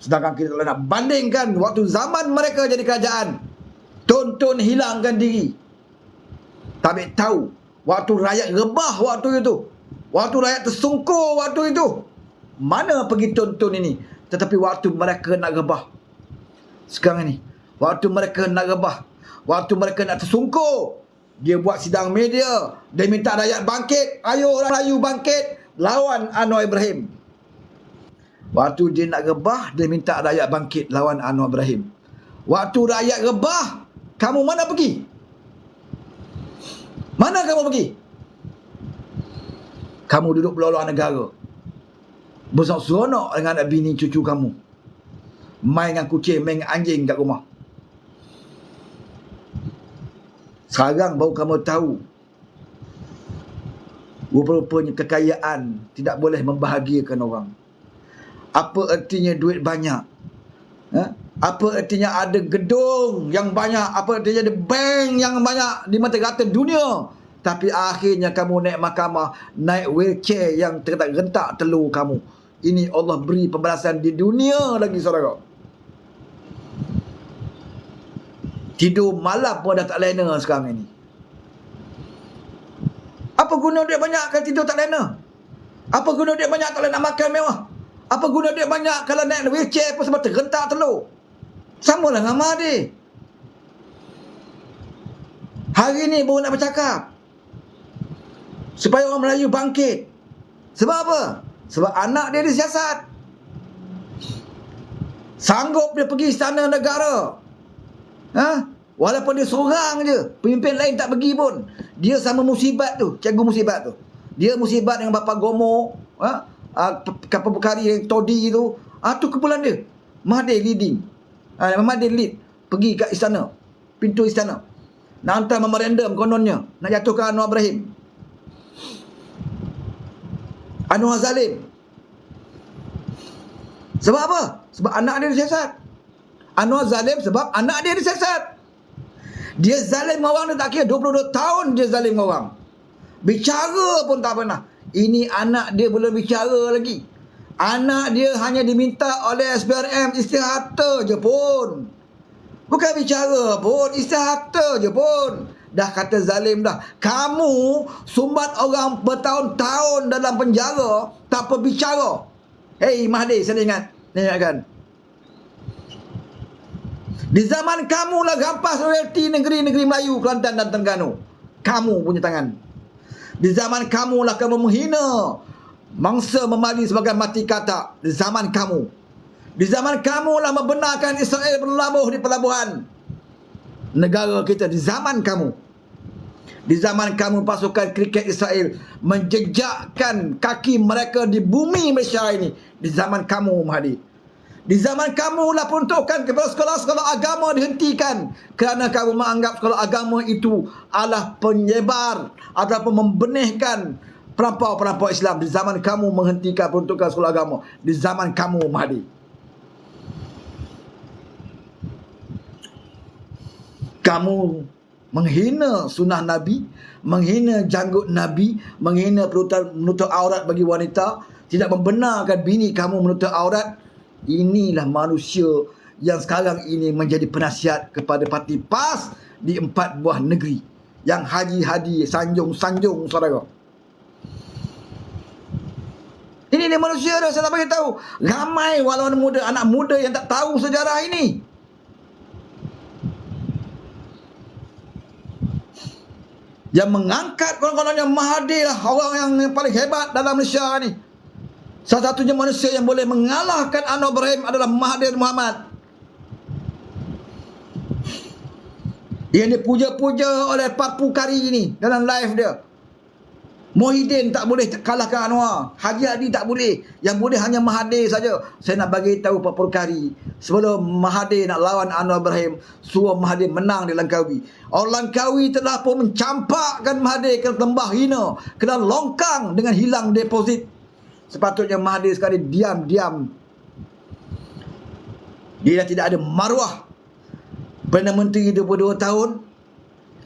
Sedangkan kita kalau nak bandingkan waktu zaman mereka jadi kerajaan, tonton hilangkan diri. Tak ambil tahu waktu rakyat rebah waktu itu, waktu rakyat tersungkur waktu itu, mana pergi tonton ini. Tetapi waktu mereka nak rebah sekarang ni, waktu mereka nak rebah, waktu mereka nak tersungkur, dia buat sidang media, dia minta rakyat bangkit. Ayo orang Melayu bangkit lawan Anwar Ibrahim. Waktu dia nak rebah, dia minta rakyat bangkit lawan Anwar Ibrahim. Waktu rakyat rebah, kamu mana pergi? Mana kamu pergi? Kamu duduk pelolong negara, berseronok dengan anak bini cucu kamu, main dengan kucing, main dengan anjing kat rumah. Sekarang baru kamu tahu rupa-rupanya kekayaan tidak boleh membahagiakan orang. Apa artinya duit banyak? Apa artinya ada gedung yang banyak? Apa artinya ada bank yang banyak di mata-mata dunia? Tapi akhirnya kamu naik mahkamah, naik wheelchair yang tergentak telur kamu. Ini Allah beri pembalasan di dunia lagi, saudara. Tidur malam pun dah tak lena sekarang ini. Apa guna duit banyak kalau tidur tak lena? Apa guna duit banyak kalau nak makan mewah? Apa guna duit banyak kalau naik wheelchair pun sebab tergentak telur? Samalah dengan Mahathir. Hari ni baru nak bercakap supaya orang Melayu bangkit. Sebab apa? Sebab anak dia disiasat. Sanggup dia pergi istana negara. Walaupun dia seorang je, pemimpin lain tak pergi pun. Dia sama musibat tu, cikgu musibat tu. Dia musibat dengan bapa Gomo, kapal perkari yang Todi tu. Tu kumpulan dia. Mahathir leading. Mahathir lead pergi kat istana, pintu istana, nak hantar memorandum kononnya, nak jatuhkan Anwar Ibrahim, Anwar zalim. Sebab apa? Sebab anak dia disiasat. Anwar zalim sebab anak dia disiasat. Dia zalim dengan orang, dia tak kira 22 tahun dia zalim dengan orang. Bicara pun tak pernah. Ini anak dia belum bicara lagi. Anak dia hanya diminta oleh SPRM istihata je pun. Bukan bicara pun, istihata je pun. Dah kata zalim dah. Kamu sumbat orang bertahun-tahun dalam penjara, tak apa bicara. Hei Mahathir, saya ingatkan. Di zaman kamu lah rampas royalti negeri-negeri Melayu, Kelantan dan Terengganu. Kamu punya tangan. Di zaman kamu lah kamu menghina mangsa memali sebagai mati katak. Di zaman kamu. Di zaman kamu lah membenarkan Israel berlabuh di pelabuhan negara kita. Di zaman kamu. Di zaman kamu pasukan kriket Israel menjejakkan kaki mereka di bumi Malaysia ini. Di zaman kamu Mahathir. Di zaman kamu lah peruntukan kepada sekolah-sekolah agama dihentikan kerana kamu menganggap sekolah agama itu adalah penyebar ataupun membenihkan perampau-perampau Islam. Di zaman kamu menghentikan peruntukan sekolah agama. Di zaman kamu Mahathir. Kamu menghina sunnah Nabi, menghina janggut Nabi, menghina menutup aurat bagi wanita, tidak membenarkan bini kamu menutup aurat. Inilah manusia yang sekarang ini menjadi penasihat kepada parti PAS di 4 buah negeri. Yang haji-haji, sanjung-sanjung, saudara. Ini dia manusia dah, saya tak bagi tahu. Ramai walaupun muda, anak muda yang tak tahu sejarah ini. Yang mengangkat konon-kononnya Mahathir lah orang yang paling hebat dalam Malaysia ni. Salah satunya manusia yang boleh mengalahkan Anwar Ibrahim adalah Mahathir Mohamad. Yang dipuja-puja oleh Papu Kari ini dalam live dia. Muhyiddin tak boleh kalahkan Anwar. Haji Hadi tak boleh. Yang boleh hanya Mahathir saja. Saya nak bagi tahu Pak Purkari, sebelum Mahathir nak lawan Anwar Ibrahim, suruh Mahathir menang di Langkawi. Orang Langkawi telah pun mencampakkan Mahathir ke lembah hina, kena longkang dengan hilang deposit. Sepatutnya Mahathir sekali diam-diam. Dia dah tidak ada maruah. Perdana Menteri 22 tahun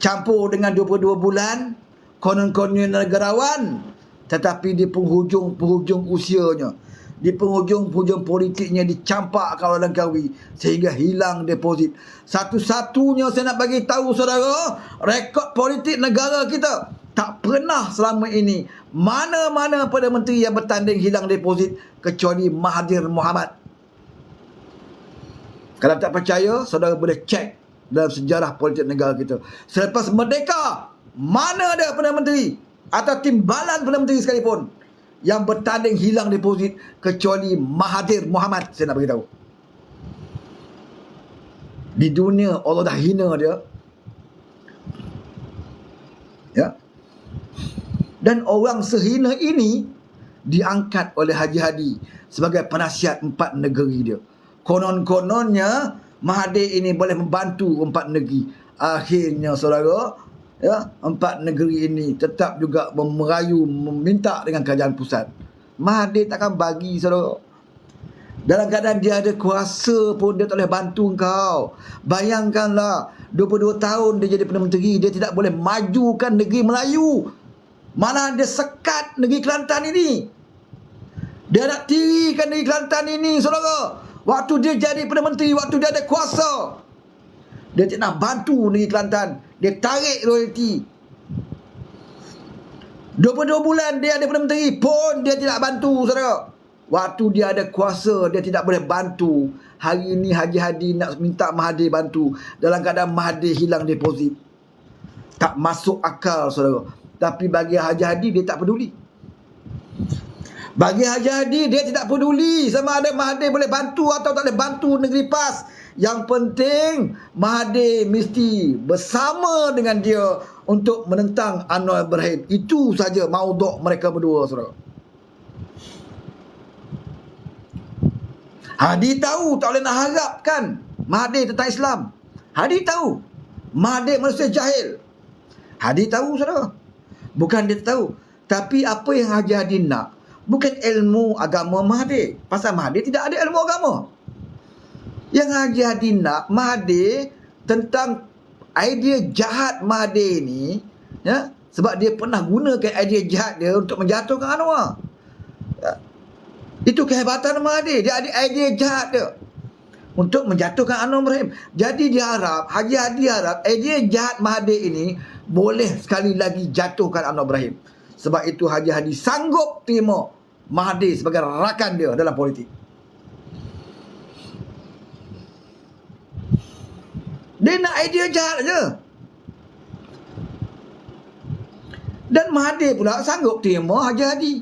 campur dengan 22 bulan, konon-kononnya negarawan, tetapi di penghujung usianya di penghujung-hujung politiknya dicampak oleh Langkawi sehingga hilang deposit. Satu-satunya saya nak bagi tahu saudara, rekod politik negara kita tak pernah selama ini mana-mana Perdana Menteri yang bertanding hilang deposit kecuali Mahathir Mohamad. Kalau tak percaya, saudara boleh cek dalam sejarah politik negara kita. Selepas merdeka, mana ada Perdana Menteri atau timbalan Perdana Menteri sekalipun yang bertanding hilang deposit kecuali Mahathir Mohamad. Saya nak beritahu, di dunia Allah dah hina dia, ya. Dan orang sehina ini diangkat oleh Haji Hadi sebagai penasihat 4 negeri dia. Konon-kononnya Mahathir ini boleh membantu 4 negeri. Akhirnya saudara, ya, 4 negeri ini tetap juga merayu, meminta dengan kerajaan pusat. Mahathir takkan bagi saudara. Dalam keadaan dia ada kuasa pun dia tak boleh bantu kau. Bayangkanlah 22 tahun dia jadi Perdana Menteri, dia tidak boleh majukan negeri Melayu. Mana dia sekat negeri Kelantan ini. Dia nak tirikan negeri Kelantan ini saudara. Waktu dia jadi Perdana Menteri, waktu dia ada kuasa, dia tak nak bantu negeri Kelantan. Dia tarik royalti. 22 bulan dia ada Perdana Menteri pun dia tidak bantu saudara. Waktu dia ada kuasa, dia tidak boleh bantu. Hari ini Haji Hadi nak minta Mahathir bantu dalam keadaan Mahathir hilang deposit. Tak masuk akal saudara. Tapi bagi Haji Hadi dia tak peduli. Bagi Haji Hadi dia tidak peduli sama ada Mahathir boleh bantu atau tak boleh bantu negeri PAS. Yang penting Mahathir mesti bersama dengan dia untuk menentang Anwar Ibrahim. Itu saja mauduk mereka berdua saudara. Hadi tahu tak boleh nak harapkan Mahathir tentang Islam. Hadi tahu Mahathir manusia jahil. Hadi tahu saudara. Bukan dia tahu, tapi apa yang Haji Hadi nak bukan ilmu agama Mahathir. Pasal Mahathir tidak ada ilmu agama. Yang Haji Hadi nak Mahathir tentang idea jahat Mahathir ni, ya, sebab dia pernah gunakan idea jahat dia untuk menjatuhkan Anwar. Ya. Itu kehebatan Mahathir. Dia ada idea jahat dia untuk menjatuhkan Anwar Ibrahim. Jadi dia harap, Haji Hadi harap idea jahat Mahathir ini boleh sekali lagi jatuhkan Anwar Ibrahim. Sebab itu Haji Hadi sanggup terima Mahathir sebagai rakan dia dalam politik. Dia nak idea jahat je. Dan Mahathir pula sanggup terima Haji Hadi,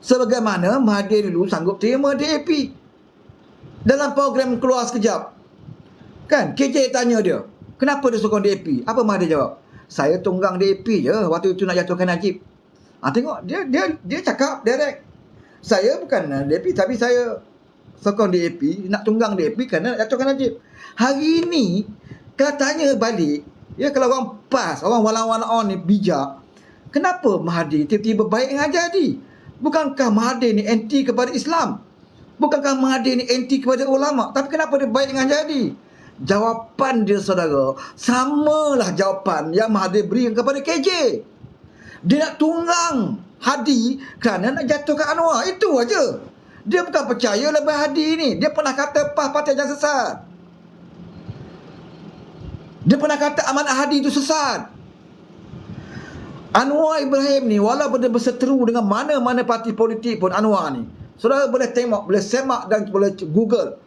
sebagaimana Mahathir dulu sanggup terima DAP dalam program Keluar Sekejap. Kan KJ tanya dia, kenapa dia sokong DAP? Apa Mahathir jawab? Saya tunggang DAP je waktu itu nak jatuhkan Najib. Tengok dia cakap direct. Saya bukan DAP tapi saya sokong DAP, nak tunggang DAP kerana nak jatuhkan Najib. Hari ini kalau tanya balik, ya, kalau orang PAS, orang walang-walang ni bijak, kenapa Mahathir tiba-tiba baik dengan Haji Hadi? Bukankah Mahathir ni anti kepada Islam? Bukankah Mahathir ni anti kepada ulama? Tapi kenapa dia baik dengan Haji Hadi? Jawapan dia saudara samalah jawapan yang Mahathir berikan kepada KJ. Dia nak tunggang Hadi kerana nak jatuhkan Anwar. Itu aja. Dia bukan percaya lebih Hadi ni. Dia pernah kata PAS partai yang sesat. Dia pernah kata Amanah Hadi itu sesat. Anwar Ibrahim ni walaupun dia berseteru dengan mana-mana parti politik pun, Anwar ni, saudara boleh tengok, boleh semak dan boleh Google.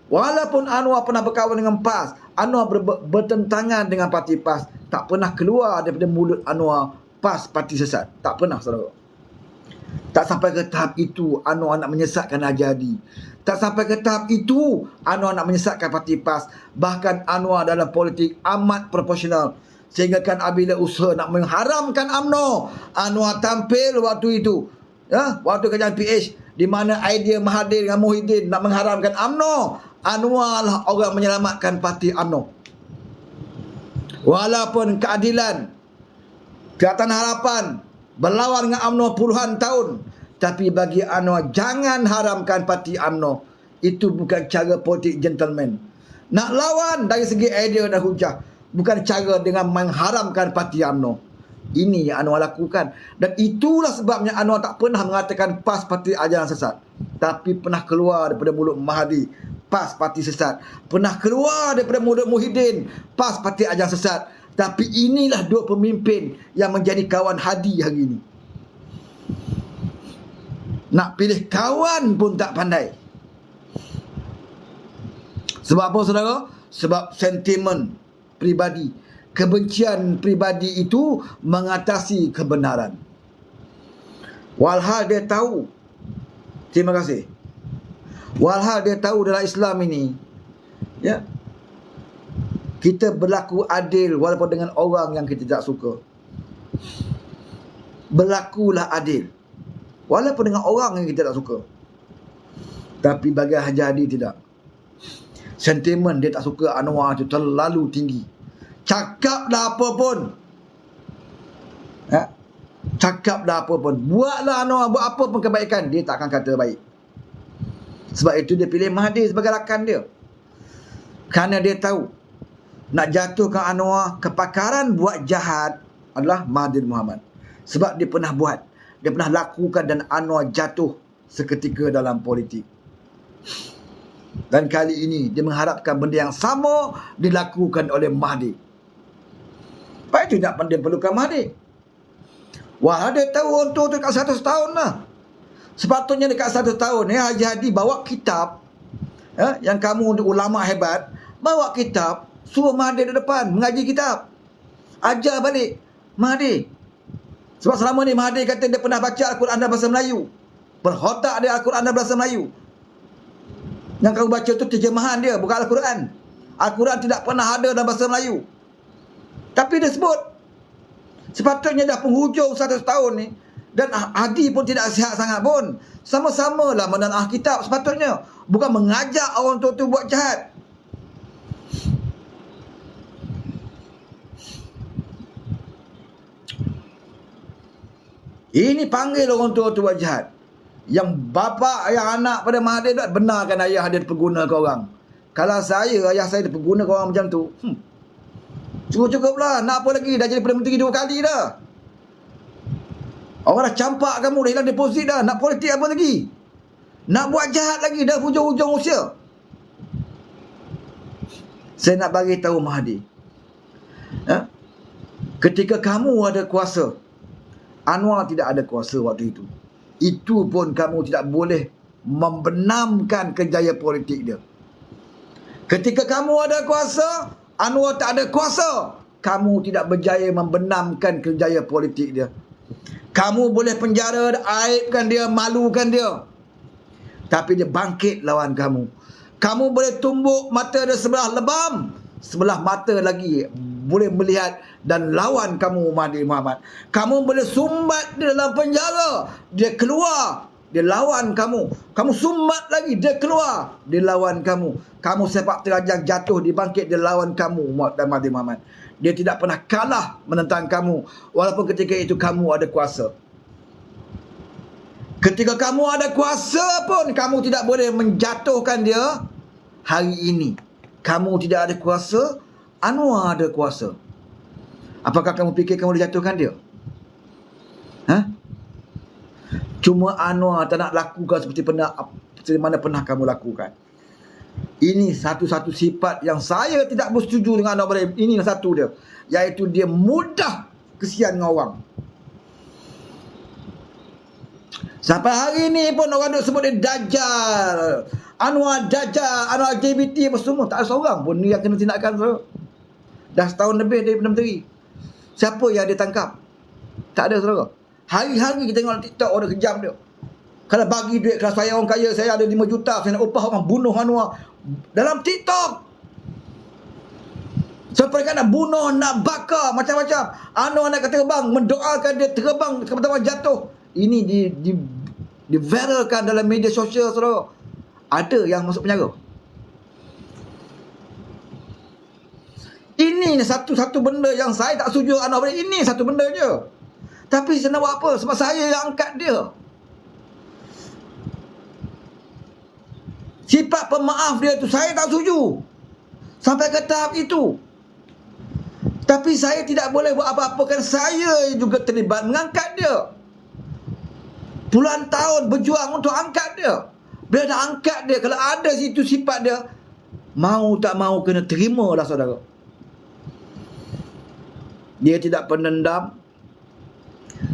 Walaupun Anwar pernah berkawan dengan PAS, Anwar bertentangan dengan parti PAS, tak pernah keluar daripada mulut Anwar PAS parti sesat. Tak pernah saudara. Tak sampai ke tahap itu Anwar nak menyesatkan Haji Hadi. Tak sampai ke tahap itu Anwar nak menyesatkan parti PAS. Bahkan Anwar dalam politik amat proporsional. Sehingga kan apabila usaha nak mengharamkan UMNO, Anwar tampil waktu itu, ya, waktu kerajaan PH, di mana idea Mahathir dengan Muhyiddin nak mengharamkan UMNO, Anwar lah orang menyelamatkan parti UMNO. Walaupun keadilan, Kerajaan Harapan berlawan dengan UMNO puluhan tahun, tapi bagi Anwar jangan haramkan parti UMNO. Itu bukan cara politik gentleman. Nak lawan dari segi idea dan hujah, bukan cara dengan mengharamkan parti UMNO. Ini yang Anwar lakukan. Dan itulah sebabnya Anwar tak pernah mengatakan PAS parti ajaran sesat. Tapi pernah keluar daripada mulut Mahathir, PAS parti sesat. Pernah keluar daripada mulut Muhyiddin, PAS parti ajaran sesat. Tapi inilah dua pemimpin yang menjadi kawan Hadi hari ini. Nak pilih kawan pun tak pandai. Sebab apa saudara? Sebab sentimen pribadi. Kebencian pribadi itu mengatasi kebenaran. Walhal dia tahu. Terima kasih. Walhal dia tahu dalam Islam ini, ya, kita berlaku adil walaupun dengan orang yang kita tak suka. Berlakulah adil walaupun dengan orang yang kita tak suka. Tapi bagi Haji Hadi tidak. Sentimen dia tak suka Anwar itu terlalu tinggi. Cakap dah apa pun, cakap dah apa pun, buatlah Anwar buat apa pun kebaikan, dia tak akan kata baik. Sebab itu dia pilih Mahathir sebagai rakan dia. Kerana dia tahu nak jatuhkan Anwar, kepakaran buat jahat adalah Mahathir Mohamad. Sebab dia pernah buat, dia pernah lakukan, dan Anwar jatuh seketika dalam politik. Dan kali ini dia mengharapkan benda yang sama dilakukan oleh Mahathir. Sebab itu dia perlukan Mahathir. Wah, dia tahu orang tua tu dekat 100 tahun lah. Sepatutnya dekat 100 tahun Haji Hadi bawa kitab, yang kamu ulama hebat, bawa kitab, suruh Mahathir di depan mengaji kitab, ajar balik Mahathir. Sebab selama ni Mahathir kata dia pernah baca Al-Quran dalam bahasa Melayu, berhotak dia Al-Quran dalam bahasa Melayu. Yang kamu baca tu terjemahan dia, bukan Al-Quran. Al-Quran tidak pernah ada dalam bahasa Melayu. Tapi dia sebut sepatutnya dah penghujung 100 tahun ni, dan Hadi pun tidak sihat sangat pun, sama-sama lah menelaah kitab sepatutnya, bukan mengajak orang tua tu buat jahat. Ini panggil orang tua tu buat jahat. Yang bapa, yang anak pada Mahathir tak benarkan ayah dia diperguna ke orang. Kalau ayah saya diperguna ke orang macam tu, cukup lah. Nak apa lagi? Dah jadi Perdana Menteri 2 kali dah. Orang dah campak kamu, dah hilang deposit dah. Nak politik apa lagi? Nak buat jahat lagi, dah hujung-hujung usia. Saya nak bagi tahu Mahathir, ketika kamu ada kuasa, Anwar tidak ada kuasa waktu itu. Itu pun kamu tidak boleh membenamkan kejayaan politik dia. Ketika kamu ada kuasa, Anwar tak ada kuasa, kamu tidak berjaya membenamkan kejayaan politik dia. Kamu boleh penjara, aibkan dia, malukan dia, tapi dia bangkit lawan kamu. Kamu boleh tumbuk mata dia sebelah lebam, sebelah mata lagi boleh melihat dan lawan kamu Mahathir Mohamad. Kamu boleh sumbat dia dalam penjara, dia keluar, dia lawan kamu. Kamu sumbat lagi, dia keluar, dia lawan kamu. Kamu sepak terjang jatuh, dia bangkit, dia lawan kamu Mahathir Mohamad. Dia tidak pernah kalah menentang kamu, walaupun ketika itu kamu ada kuasa. Ketika kamu ada kuasa pun, kamu tidak boleh menjatuhkan dia. Hari ini kamu tidak ada kuasa, Anwar ada kuasa. Apakah kamu fikir kamu dijatuhkan dia? Cuma Anwar tak nak lakukan seperti mana pernah kamu lakukan. Ini satu-satu sifat yang saya tidak bersetuju dengan Anwar Ibrahim. Ini satu dia, iaitu dia mudah kesian dengan orang. Sampai hari ni pun orang duk sebut dia Dajjal, Anwar Dajjal, Anwar LGBT apa semua. Tak ada seorang pun yang kena tindakan tu. Dah setahun lebih dari Perdana Menteri. Siapa yang dia tangkap? Tak ada, saudara. Hari-hari kita tengok TikTok orang kejam dia. Kalau bagi duit, kalau saya orang kaya, saya ada 5 juta, saya nak upah orang bunuh Anwar dalam TikTok. Sampai kan nak bunuh, nak bakar, macam-macam. Anwar nak terbang, mendoakan dia terbang, terbang jatuh. Ini di viralkan dalam media sosial, saudara. Ada yang masuk penjara. Ini satu-satu benda yang saya tak setuju Anwar Ibrahim. Ini satu benda je. Tapi saya nak buat apa? Sebab saya yang angkat dia. Sifat pemaaf dia tu saya tak setuju. Sampai ke tahap itu. Tapi saya tidak boleh buat apa-apa, kan saya juga terlibat mengangkat dia. Puluhan tahun berjuang untuk angkat dia. Bila dah angkat dia, kalau ada situ sifat dia, mau tak mau kena terima lah saudara. Dia tidak penendam.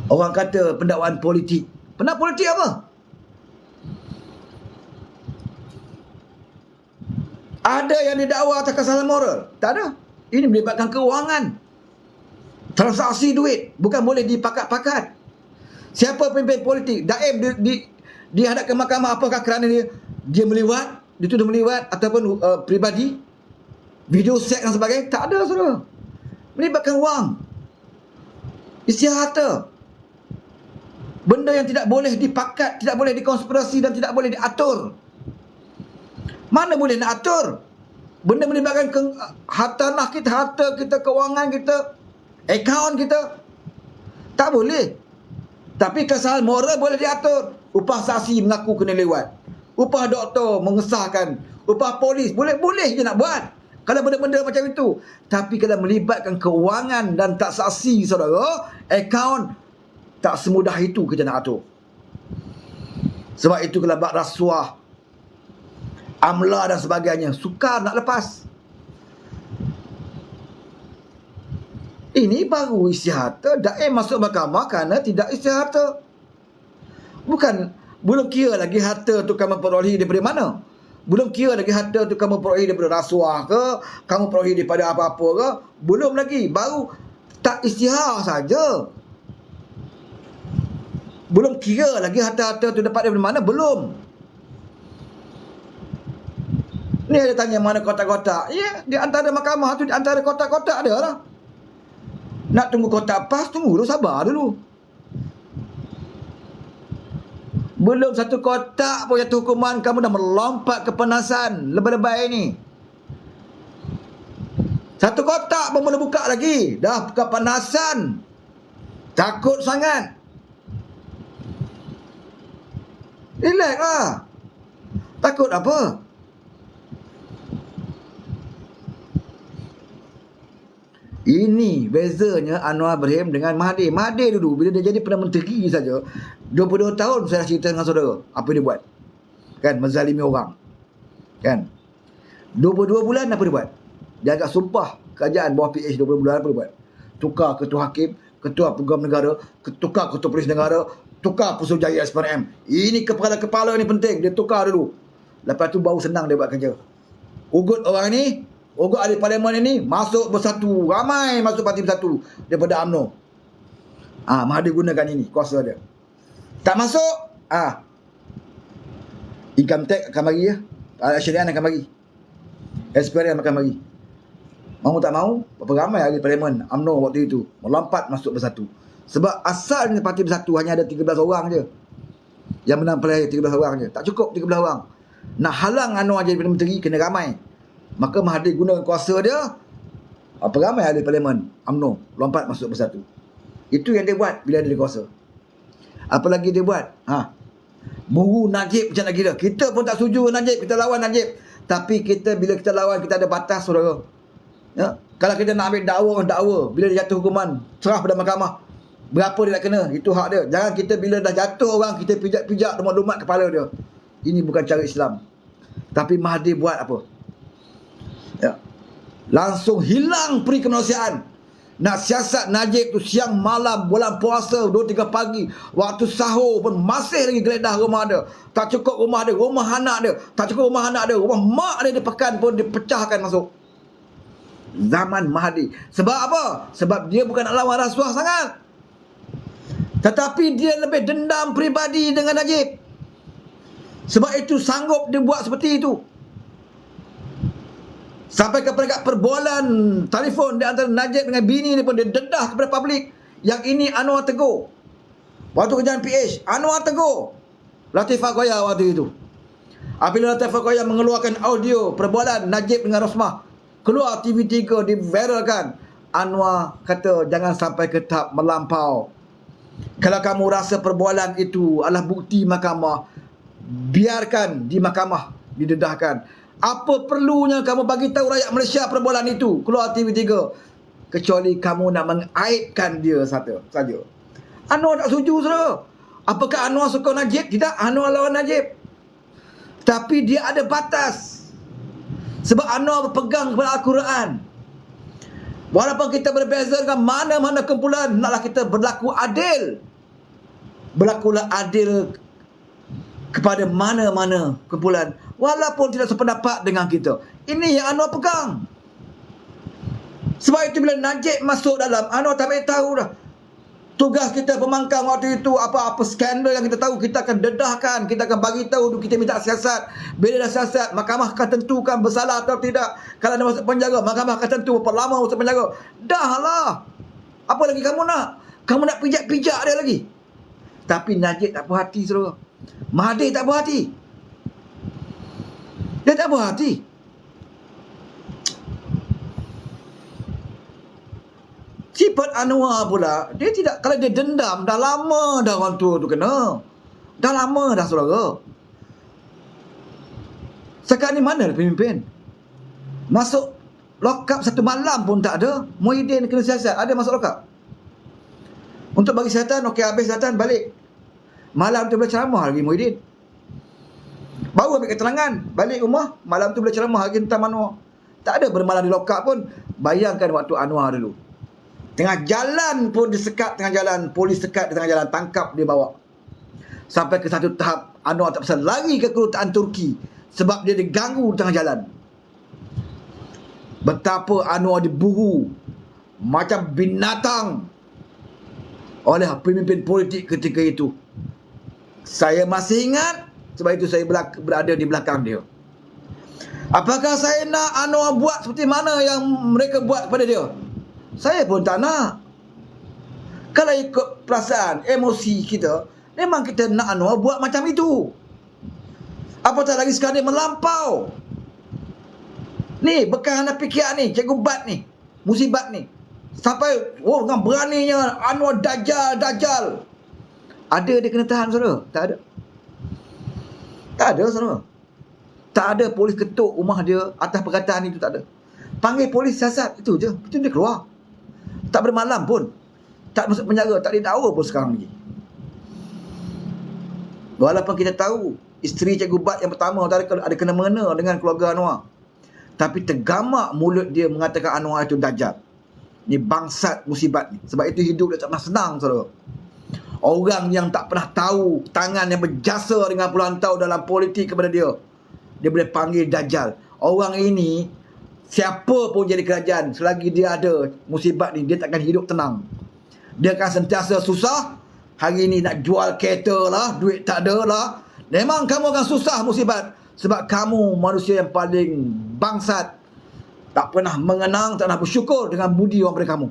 Orang kata pendakwaan politik. Pendakwaan politik apa? Ada yang didakwa atas kesalahan moral? Tak ada. Ini melibatkan kewangan. Transaksi duit. Bukan boleh dipakat-pakat. Siapa pemimpin politik? Daim dihadap ke mahkamah, apakah kerana dia meliwat, dituduh meliwat ataupun peribadi, video seks dan sebagainya? Tak ada, saudara. Melibatkan wang, isi harta, benda yang tidak boleh dipakat, tidak boleh dikonspirasi dan tidak boleh diatur. Mana boleh nak atur? Benda melibatkan hartanah kita, harta kita, kewangan kita, akaun kita. Tak boleh. Tapi kesalahan moral boleh diatur. Upah saksi mengaku kena lewat. Upah doktor mengesahkan. Upah polis boleh je nak buat. Kalau benda-benda macam itu. Tapi kalau melibatkan kewangan dan transaksi saudara, akaun, tak semudah itu kita nak atur. Sebab itu kalau bab rasuah, amla dan sebagainya, sukar nak lepas. Ini baru isi harta. Daim masuk mahkamah kerana tidak isi harta. Bukan, belum kira lagi harta tu kamu perolehi daripada mana. Belum kira lagi harta tu kamu perolehi daripada rasuah ke, kamu perolehi daripada apa-apa ke. Belum lagi, baru tak istihar saja. Belum kira lagi harta-harta tu dapat daripada mana. Belum. Ni ada tanya mana kotak-kotak. Ya, di antara mahkamah tu, di antara kotak-kotak ada lah. Nak tunggu kotak pas, tunggu dulu, sabar dulu. Belum satu kotak pun jatuh hukuman, kamu dah melompat ke penasan lebay-lebay ni. Satu kotak pun boleh buka lagi, dah ke penasan. Takut sangat. Relax lah. Takut apa? Ini bezanya Anwar Ibrahim dengan Mahathir. Mahathir dulu, bila dia jadi Perdana Menteri saja, 22 tahun saya dah cerita dengan saudara apa dia buat. Kan, menzalimi orang. Kan. 22 bulan apa dia buat? Dia agak sumpah kerajaan bawah PH 20 bulan apa dia buat? Tukar ketua hakim, ketua peguam negara, tukar ketua polis negara, tukar Pusatjaya SPRM. Ini kepala-kepala ni penting, dia tukar dulu. Lepas tu baru senang dia buat kerja. Ugut orang ni, ugut ahli parlimen ini masuk bersatu, ramai masuk parti bersatu daripada UMNO. Mahathir gunakan ini kuasa dia. Tak masuk, income tax akan bagi ya. Syariah akan bagi. SPRM akan bagi. Mau tak mau, berapa ramai ahli parlimen UMNO waktu itu melompat masuk bersatu. Sebab asalnya parti bersatu hanya ada 13 orang je. Yang menang pilihan 13 orang je. Tak cukup 13 orang. Nak halang Anwar jadi Perdana Menteri, kena ramai. Maka Mahathir gunakan kuasa dia, apa ramai ahli parlimen UMNO lompat masuk bersatu. Itu yang dia buat bila dia kuasa. Apa lagi dia buat? Buru Najib macam nak kira. Kita pun tak setuju Najib, kita lawan Najib. Tapi bila kita lawan, kita ada batas, saudara. Ya? Kalau kita nak ambil dakwa, bila dia jatuh hukuman, serah pada mahkamah. Berapa dia nak kena, itu hak dia. Jangan kita bila dah jatuh orang, kita pijak-pijak lumat-lumat kepala dia. Ini bukan cara Islam. Tapi Mahathir buat apa? Ya. Langsung hilang peri kemanusiaan. Nak siasat Najib tu siang malam, bulan puasa, 2-3 pagi, waktu sahur pun masih lagi geledah rumah dia. Tak cukup rumah dia, rumah anak dia. Tak cukup rumah anak dia, rumah mak dia di pekan pun dipecahkan masuk. Zaman Mahathir. Sebab apa? Sebab dia bukan nak lawan rasuah sangat. Tetapi dia lebih dendam peribadi dengan Najib. Sebab itu sanggup dia buat seperti itu. Sampai ke peringkat perbualan telefon di antara Najib dengan bini ni pun dia dedah kepada publik. Yang ini Anwar tegur. Waktu kerjaan PH, Anwar tegur Latifah Koya waktu itu. Apabila Latifah Koya mengeluarkan audio perbualan Najib dengan Rosmah, keluar TV3, diviralkan. Anwar kata jangan sampai ke tahap melampau. Kalau kamu rasa perbualan itu adalah bukti mahkamah, biarkan di mahkamah didedahkan. Apa perlunya kamu bagi tahu rakyat Malaysia perbualan itu? Keluar TV3. kecuali kamu nak mengaibkan dia saja. Anwar tak setuju, saudara. Apakah Anwar suka Najib? Tidak, Anwar lawan Najib. Tapi dia ada batas. Sebab Anwar berpegang kepada Al-Quran. Walaupun kita berbeza dengan mana-mana kumpulan, naklah kita berlaku adil. Berlakulah adil kepada mana-mana kumpulan, walaupun tidak sependapat dengan kita. Ini yang Anwar pegang. Sebab itu bila Najib masuk dalam, Anwar tak boleh tahu dah. Tugas kita pemangkang waktu itu, apa-apa skandal yang kita tahu, kita akan dedahkan, kita akan bagi tahu, kita minta siasat. Bila dah siasat, mahkamah akan tentukan bersalah atau tidak. Kalau dia masuk penjara, mahkamah akan tentu berapa lama masuk penjara. Dah lah. Apa lagi kamu nak? Kamu nak pijak-pijak dia lagi? Tapi Najib tak puas hati, saudara. Mahathir tak puas hati. Dia tak puas hati. Sifat Anwar pula, dia tidak, kalau dia dendam, dah lama dah orang tua tu kena. Dah lama dah, saudara. Sekarang ni mana pemimpin? Masuk lokap satu malam pun tak ada. Muhyiddin kena siasat, ada masuk lokap. Untuk bagi siasatan, okey, habis siasatan, balik. Malam tu boleh ceramah lagi Muhyiddin. Baru ambil keterangan, balik rumah, malam tu boleh ceramah lagi tentang Anwar. Tak ada bermalam di lokap pun. Bayangkan waktu Anwar dulu. Tengah jalan pun disekat, tengah jalan, polis sekat di tengah jalan, tangkap dia bawa. Sampai ke satu tahap, Anwar tak pasal lari ke kedutaan Turki. Sebab dia diganggu di tengah jalan. Betapa Anwar diburu macam binatang oleh pemimpin politik ketika itu. Saya masih ingat, sebab itu saya berada di belakang dia. Apakah saya nak Anwar buat seperti mana yang mereka buat kepada dia? Saya pun tak nak. Kalau ikut perasaan, emosi kita, memang kita nak Anwar buat macam itu. Apatah lagi sekarang dia melampau. Ni, bekas anak fikir ni, Cikgu Bat ni, musibat ni. Sampai, dengan beraninya Anwar Dajjal. Ada dia kena tahan, saudara? Tak ada. Tak ada, saudara. Tak ada polis ketuk rumah dia atas perkataan itu, tak ada. Panggil polis siasat, itu je. Itu dia keluar. Tak bermalam pun. Tak masuk penjara, tak didakwa pun sekarang lagi. Walaupun kita tahu isteri Cikgu Bat yang pertama ada kena-mengena dengan keluarga Anwar. Tapi tergamak mulut dia mengatakan Anwar itu Dajjal. Ni bangsat musibat ni. Sebab itu hidup dia tak pernah senang, saudara. Orang yang tak pernah tahu tangan yang berjasa dengan puluhan tahun dalam politik kepada dia, dia boleh panggil Dajjal. Orang ini, siapa pun jadi kerajaan, selagi dia ada musibat ni, dia takkan hidup tenang. Dia akan sentiasa susah. Hari ni nak jual kereta lah, duit tak ada lah. Memang kamu akan susah musibat. Sebab kamu manusia yang paling bangsat. Tak pernah mengenang, tak pernah bersyukur dengan budi orang pada kamu.